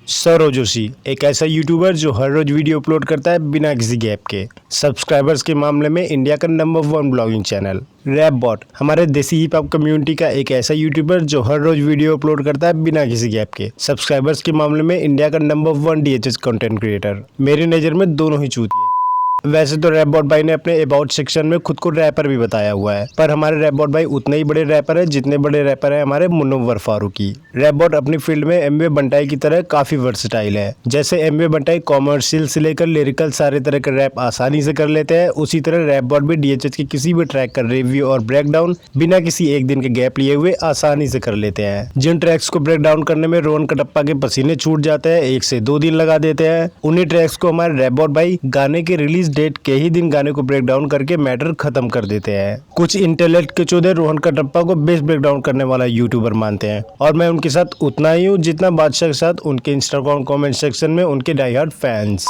सौरव जोशी एक ऐसा यूट्यूबर जो हर रोज वीडियो अपलोड करता है बिना किसी गैप के। सब्सक्राइबर्स के मामले में इंडिया का नंबर 1 ब्लॉगिंग चैनल। रैप बॉट हमारे देसी हिप हॉप कम्युनिटी का एक ऐसा यूट्यूबर जो हर रोज वीडियो अपलोड करता है बिना किसी गैप के। सब्सक्राइबर्स के मामले में इंडिया का नंबर 1 DHH कंटेंट क्रिएटर। मेरी नज़र में दोनों ही चूतिए। वैसे तो रैप बॉट भाई ने अपने अबाउट सेक्शन में खुद को रैपर भी बताया हुआ है, पर हमारे रैप बॉट भाई उतने ही बड़े रैपर है जितने बड़े रैपर है हमारे मुनव्वर फारूकी। रैप बॉट अपनी फील्ड में एमवे बंटाई की तरह काफी वर्सेटाइल है। जैसे एमवे बंटाई कॉमर्शियल से लेकर लिरिकल सारे तरह के रैप आसानी से कर लेते हैं, उसी तरह रैप बॉट भी DHH के किसी भी ट्रैक का रिव्यू और ब्रेक डाउन बिना किसी एक दिन के गैप लिए हुए आसानी से कर लेते हैं। जिन ट्रैक्स को ब्रेक डाउन करने में रोहन कटप्पा के पसीने छूट जाते हैं, 1 से 2 दिन लगा देते हैं, उन्हीं ट्रैक्स को हमारे रैप बॉट भाई गाने के रिलीज डेट के ही दिन गाने को ब्रेक डाउन करके मैटर खत्म कर देते हैं। कुछ इंटेलेक्ट के चौधे रोहन कटप्पा को बेस्ट ब्रेक डाउन करने वाला यूट्यूबर मानते हैं, और मैं उनके साथ उतना ही हूँ जितना बादशाह के साथ उनके इंस्टाग्राम कमेंट सेक्शन में उनके die hard fans.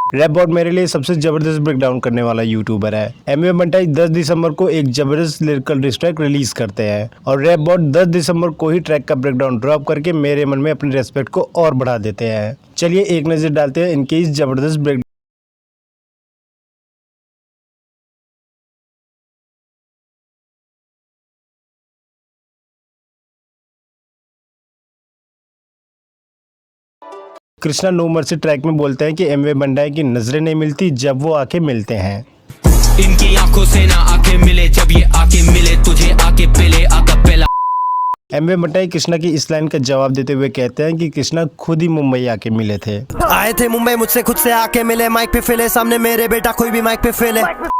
Rap bot मेरे लिए सबसे जबरदस्त ब्रेक डाउन करने वाला यूट्यूबर है। एमवे बंटाई 10 दिसंबर को एक जबरदस्त लिरिकल डिस ट्रैक रिलीज करते हैं, और रैप बॉट 10 दिसंबर को ही ट्रैक का ब्रेक डाउन ड्रॉप करके मेरे मन में अपनी रेस्पेक्ट को और बढ़ा देते हैं। चलिए एक नजर डालते हैं इनके इस जबरदस्त break. Krishna no mercy track में बोलते हैं कि एमवे बंटाई की नजरें नहीं मिलती जब वो आके मिलते हैं। इनकी आंखों से ना आके मिले, जब ये आके मिले तुझे आके पहले आका पहला। एमवे बंटाई कृष्णा की इस लाइन का जवाब देते हुए कहते हैं कि कृष्णा खुद ही मुंबई आके मिले थे। आए थे मुंबई मुझसे खुद से आके मिले, माइक पे फेले सामने मेरे बेटा कोई भी माइक पे फेले।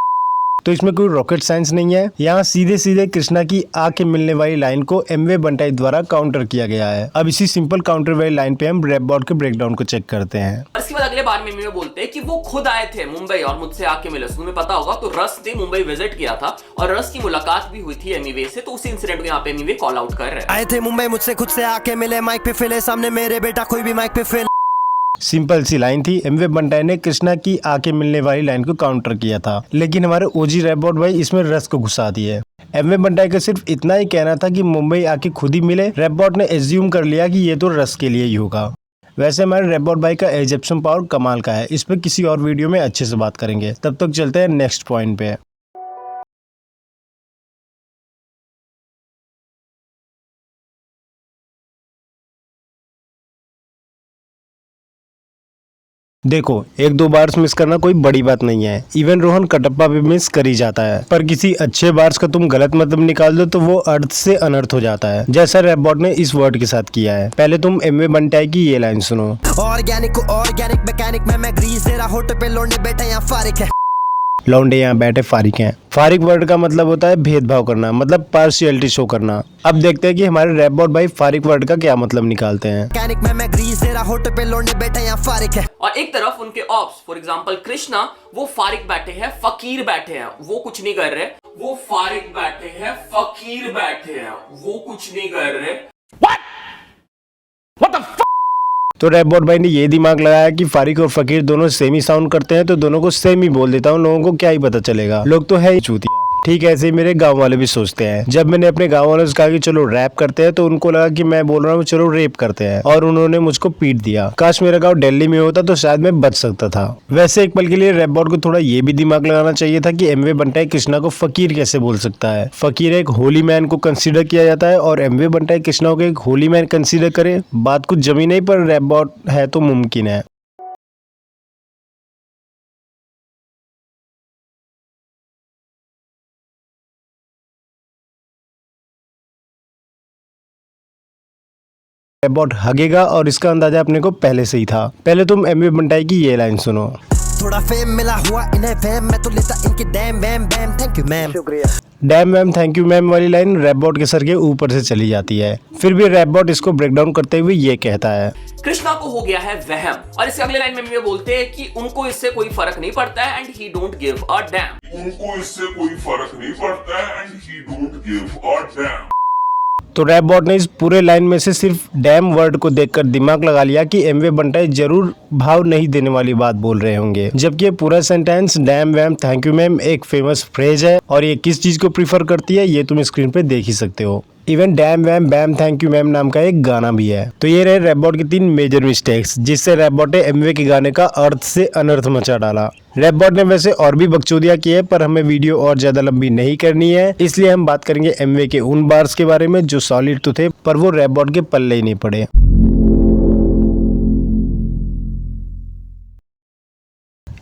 तो इसमें कोई रॉकेट साइंस नहीं है। यहाँ सीधे सीधे कृष्णा की आके मिलने वाली लाइन को एमवे बंटाई द्वारा काउंटर किया गया है। अब इसी सिंपल काउंटर वाली लाइन पे हम रैप बॉट के ब्रेकडाउन को चेक करते हैं। और इसके बाद अगले बार में बोलते हैं कि वो खुद आए थे मुंबई और मुझसे आके मिले। तुम्हें पता होगा तो रस ने मुंबई विजिट किया था और रस की मुलाकात भी हुई थी एमीवे से, तो उसी इंसिडेंट को यहाँ पे एमीवे कॉल आउट कर रहे हैं। आए थे मुंबई मुझसे खुद से आके मिले, माइक पे फेले सामने मेरे बेटा कोई भी माइक पे फेले। सिंपल सी लाइन थी। एमवे बंटाई ने कृष्णा की आके मिलने वाली लाइन को काउंटर किया था, लेकिन हमारे ओजी रैप बॉट भाई इसमें रस को घुसा दिए। एमवे बंटाई का सिर्फ इतना ही कहना था कि मुंबई आके खुद ही मिले। रैप बॉट ने एज्यूम कर लिया कि ये तो रस के लिए ही होगा। वैसे हमारे रैप बॉट भाई का एजेप्शन पावर कमाल का है। इस पे किसी और वीडियो में अच्छे से बात करेंगे। तब तक चलते हैं नेक्स्ट पॉइंट पे। देखो, 1-2 बार्स मिस करना कोई बड़ी बात नहीं है। इवन रोहन कटप्पा भी मिस कर ही जाता है, पर किसी अच्छे बार्स का तुम गलत मतलब निकाल दो तो वो अर्थ से अनर्थ हो जाता है, जैसा रैप बॉट ने इस वर्ड के साथ किया है। पहले तुम एमवे बंटाई की ये लाइन सुनो। ऑर्गेनिक को ऑर्गेनिक मैकेनिक में ग्रीस दे रहा होटल पे लौंडे बेटा यहाँ फारिक है। लौंडे यहाँ बैठे फारिक हैं। फारिक वर्ड का मतलब होता है भेदभाव करना, मतलब पार्शियलिटी शो करना। अब देखते हैं कि हमारे रैप बॉट भाई फारिक वर्ड का क्या मतलब निकालते हैं। मैकेनिक में ग्रीस दे रहा होटल पे लौंडे बेटा यहाँ फारिक है। और एक तरफ उनके ऑप्स फॉर एग्जांपल कृष्णा, वो फारिक बैठे हैं, फकीर बैठे हैं, वो कुछ नहीं कर रहे। वो फारिक बैठे हैं, फकीर बैठे हैं, वो कुछ नहीं कर रहे। तो रैप बॉट भाई ने ये दिमाग लगाया कि फारिक और फकीर दोनों सेम ही साउंड करते हैं, तो दोनों को सेम ही बोल देता हूँ, लोगों को क्या ही पता चलेगा, लोग तो है ही चूतिया। ठीक है, ऐसे ही मेरे गांव वाले भी सोचते हैं। जब मैंने अपने गांव वालों से कहा कि चलो रैप करते हैं, तो उनको लगा कि मैं बोल रहा हूँ चलो रेप करते हैं, और उन्होंने मुझको पीट दिया। काश मेरा गांव दिल्ली में होता तो शायद मैं बच सकता था। वैसे एक पल के लिए रैप बॉट को थोड़ा ये भी दिमाग लगाना चाहिए था कि एमवे बंटाई कृष्णा को फकीर कैसे बोल सकता है। फकीर एक होली मैन को कंसीडर किया जाता है, और एमवे बंटाई कृष्णा को एक होली मैन कंसीडर करे, बात कुछ जमी नहीं, पर रैप बॉट है तो मुमकिन है। रैप बॉट हगेगा, और इसका अंदाजा अपने को पहले से ही था। पहले तुम एमवे बंटाई की ये लाइन सुनो। थोड़ा फेम मिला हुआ इन्हें फैम, मैं तो लेता इनकी dam wam bam, thank you ma'am. शुक्रिया। Dam wam thank you ma'am वाली लाइन रैप बॉट के सर के ऊपर से चली जाती है। फिर भी रैप बॉट इसको ब्रेक डाउन करते हुए ये कहता है, कृष्णा को हो गया है वहम। और इसके अगले लाइन में ये बोलते हैं कि उनको इससे कोई फर्क नहीं पड़ता है, and he don't give a dam. उनको इससे कोई फर्क नहीं पड़ता है and he don't give a dam. तो रैप बॉट ने इस पूरे लाइन में से सिर्फ डैम वर्ड को देखकर दिमाग लगा लिया कि एमवे बंटाई जरूर भाव नहीं देने वाली बात बोल रहे होंगे, जबकि ये पूरा sentence dam wam thank you ma'am एक फेमस फ्रेज है, और ये किस चीज को प्रीफर करती है ये तुम स्क्रीन पे देख ही सकते हो। Even dam wam bam thank you ma'am नाम का एक गाना भी है। तो ये रहे रैप बॉट के 3 मेजर मिस्टेक्स जिससे रैप बॉट ने एमवे के गाने का अर्थ से अनर्थ मचा डाला। रैप बॉट ने वैसे और भी बकचोदियां की है पर हमें वीडियो और ज्यादा लंबी नहीं करनी है, इसलिए हम बात करेंगे एमवे के उन बार्स के बारे में जो सॉलिड तो थे पर वो रैप बॉट के पल्ले ही नहीं पड़े।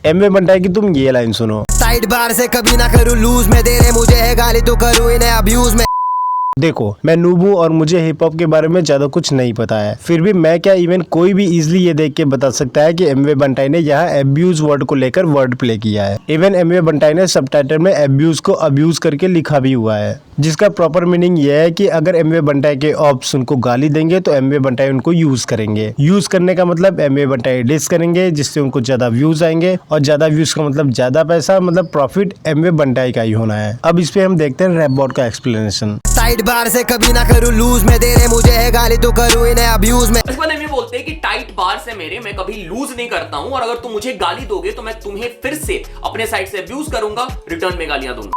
एमवे बंटाई की तुम ये लाइन सुनो। साइड बार से कभी ना करूँ लूज में, दे रहे मुझे है गाली तो करूँ इन्हें अब्यूज में। देखो मैं नूब हूँ और मुझे हिप हॉप के बारे में ज्यादा कुछ नहीं पता है, फिर भी मैं क्या इवन कोई भी इजीली ये देख के बता सकता है कि एमवे बंटाई ने यहाँ एब्यूज वर्ड को लेकर वर्ड प्ले किया है। इवन एमवे बंटाई ने सबटाइटल में एब्यूज को अब्यूज करके लिखा भी हुआ है, जिसका प्रॉपर मीनिंग यह है कि अगर एमवे बंटाई के ऑप्स उनको गाली देंगे तो एमवे बंटाई उनको यूज करेंगे। यूज करने का मतलब एमवे बंटाई डिस करेंगे जिससे उनको ज्यादा व्यूज आएंगे और ज्यादा व्यूज का मतलब ज्यादा पैसा, मतलब प्रॉफिट एमवे बंटाई का ही होना है। अब इस पे हम देखते हैं रैप बॉट का एक्सप्लेनेशन। साइड बार से कभी ना करूँ लूज में, दे रहे मुझे है गाली तो करूँ इन्हें अब्यूज में। इसके बाद ये बोलते हैं कि टाइट बार से मेरे मैं कभी लूज नहीं करता हूं और अगर तुम मुझे गाली दोगे तो मैं तुम्हें फिर से अपने साइड से अब्यूज करूंगा, रिटर्न में गालियां दूंगा।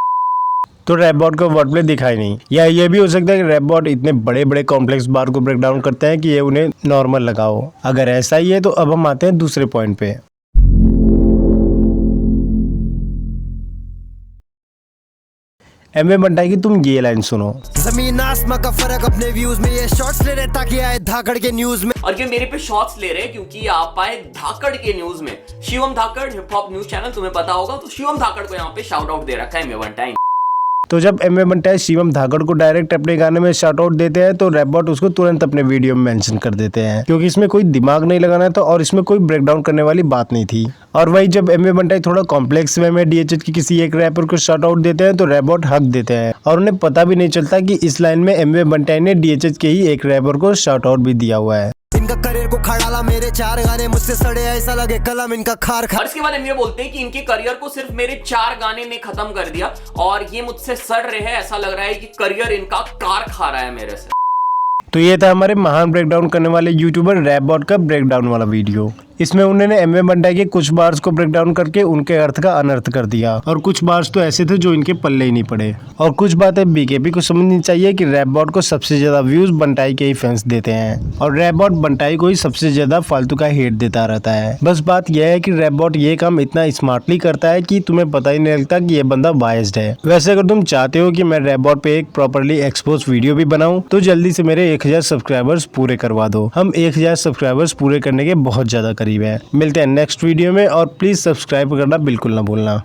तो रैप बॉट का वर्ड प्ले दिखाई नहीं, या ये भी हो सकता है कि रैप बॉट इतने बड़े बड़े कॉम्प्लेक्स बार को ब्रेक डाउन करते हैं कि ये उन्हें नॉर्मल लगा हो। अगर ऐसा ही है तो अब हम आते हैं दूसरे पॉइंट पे। एमवे बंटाई की तुम ये लाइन सुनो। जमीन आसमां का फर्क अपने व्यूज में, ये शॉर्ट्स ले रहे ताकि आए धाकड़ के न्यूज में। और ये मेरे पे शॉट्स ले रहे हैं क्योंकि आप आए धाकड़ के न्यूज में। शिवम धाकड़ हिप हॉप न्यूज चैनल तुम्हें पता होगा, तो शिवम धाकड़ को यहाँ पे शाउट आउट दे रखा है एमवे बंटाई। तो जब एमवे बंटाई शिवम धाकड़ को डायरेक्ट अपने गाने में शाउट आउट देते हैं तो रैप बॉट उसको तुरंत अपने वीडियो में मेंशन कर देते हैं, क्योंकि इसमें कोई दिमाग नहीं लगाना था और इसमें कोई ब्रेक डाउन करने वाली बात नहीं थी। और वही जब एमवे बंटाई थोड़ा कॉम्प्लेक्स वे में डीएचएच की किसी एक रैपर को शाउट आउट देते हैं तो रैप बॉट हक देते हैं और उन्हें पता भी नहीं चलता कि इस लाइन में एमवे बंटाई ने डीएचएच के ही एक रैपर को शाउट आउट भी दिया हुआ है। इनका करियर को खड़ा ला, मेरे 4 गाने मुझसे सड़े ऐसा लगे कलम इनका खार खा। और इसके बाद हम ये बोलते हैं कि इनके करियर को सिर्फ मेरे 4 गाने ने खत्म कर दिया और ये मुझसे सड़ रहे हैं, ऐसा लग रहा है कि करियर इनका कार खा रहा है मेरे से। तो ये था हमारे महान ब्रेकडाउन करने वाले यूट्यूबर रैप बॉट का ब्रेकडाउन वाला वीडियो। इसमें उन्होंने एमवे बंटाई के कुछ बार्स को ब्रेकडाउन करके उनके अर्थ का अनर्थ कर दिया और कुछ बार्स तो ऐसे थे जो इनके पल्ले ही नहीं पड़े। और कुछ बातें बीकेपी को समझनी चाहिए कि रैप बॉट को सबसे ज्यादा व्यूज बंटाई के ही फैंस देते हैं और रैप बॉट बंटाई को ही सबसे ज्यादा फालतू का हेट देता रहता है। बस बात यह है कि रैप बॉट ये काम इतना स्मार्टली करता है कि तुम्हें पता ही नहीं लगता कि ये बंदा बायस्ड है। वैसे अगर तुम चाहते हो कि मैं रैप बॉट पे एक प्रॉपरली एक्सपोज वीडियो भी बनाऊं तो जल्दी से मेरे 1000 सब्सक्राइबर्स पूरे करवा दो। हम 1000 सब्सक्राइबर्स पूरे करने के बहुत ज्यादा करीब है। मिलते हैं नेक्स्ट वीडियो में और प्लीज सब्सक्राइब करना बिल्कुल ना भूलना।